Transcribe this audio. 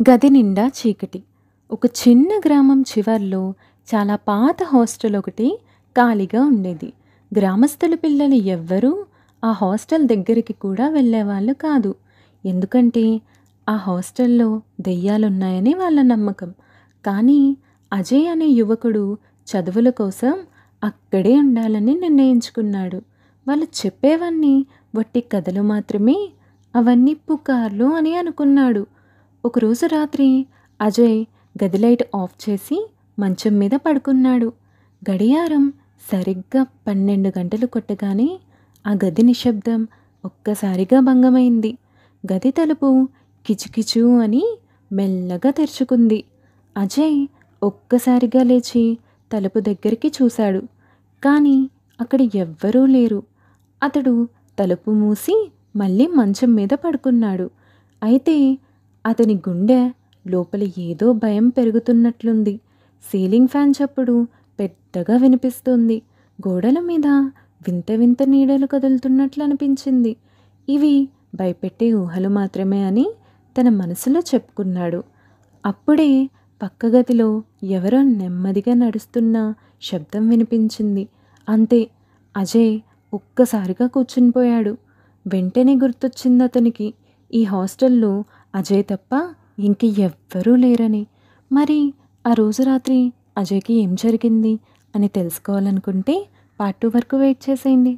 గది నిండా చీకటి. ఒక చిన్న గ్రామం చివర్లో చాలా పాత హాస్టల్ ఒకటి ఖాళీగా ఉండేది. గ్రామస్తుల పిల్లలు ఎవ్వరూ ఆ హాస్టల్ దగ్గరికి కూడా వెళ్ళేవాళ్ళు కాదు. ఎందుకంటే ఆ హాస్టల్‌లో దెయ్యాలున్నాయని వాళ్ళ నమ్మకం. కానీ అజయ్ అనే యువకుడు చదువుల కోసం అక్కడే ఉండాలని నిర్ణయించుకున్నాడు. వాళ్ళు చెప్పేవన్నీ వట్టి కథలు మాత్రమే, అవన్నీ పుకార్లు అని అనుకున్నాడు. ఒకరోజు రాత్రి అజయ్ గది లైట్ ఆఫ్ చేసి మంచం మీద పడుకున్నాడు. గడియారం సరిగ్గా 12 గంటలు కొట్టగానే ఆ గది నిశ్శబ్దం ఒక్కసారిగా భంగమైంది. గది తలుపు కిచుకిచు అని మెల్లగా తెరుచుకుంది. అజయ్ ఒక్కసారిగా లేచి తలుపు దగ్గరికి చూశాడు. కానీ అక్కడ ఎవ్వరూ లేరు. అతడు తలుపు మూసి మళ్ళీ మంచం మీద పడుకున్నాడు. అయితే అతని గుండె లోపల ఏదో భయం పెరుగుతున్నట్లుంది. సీలింగ్ ఫ్యాన్ చప్పుడు పెద్దగా వినిపిస్తుంది. గోడల మీద వింత వింత నీడలు కదులుతున్నట్లు అనిపించింది. ఇవి భయపెట్టే ఊహలు మాత్రమే అని తన మనసులో చెప్పుకున్నాడు. అప్పుడే పక్క గదిలో ఎవరో నెమ్మదిగా నడుస్తున్న శబ్దం వినిపించింది. అంతే, అజయ్ ఒక్కసారిగా కూర్చునిపోయాడు. వెంటనే గుర్తొచ్చింది అతనికి, ఈ హాస్టల్లో అజయ్ తప్ప ఇంక ఎవ్వరూ లేరని. మరి ఆ రోజు రాత్రి అజయ్‌కి ఏం జరిగింది అని తెలుసుకోవాలనుకుంటే పార్ట్ 2 వరకు వెయిట్ చేసేయండి.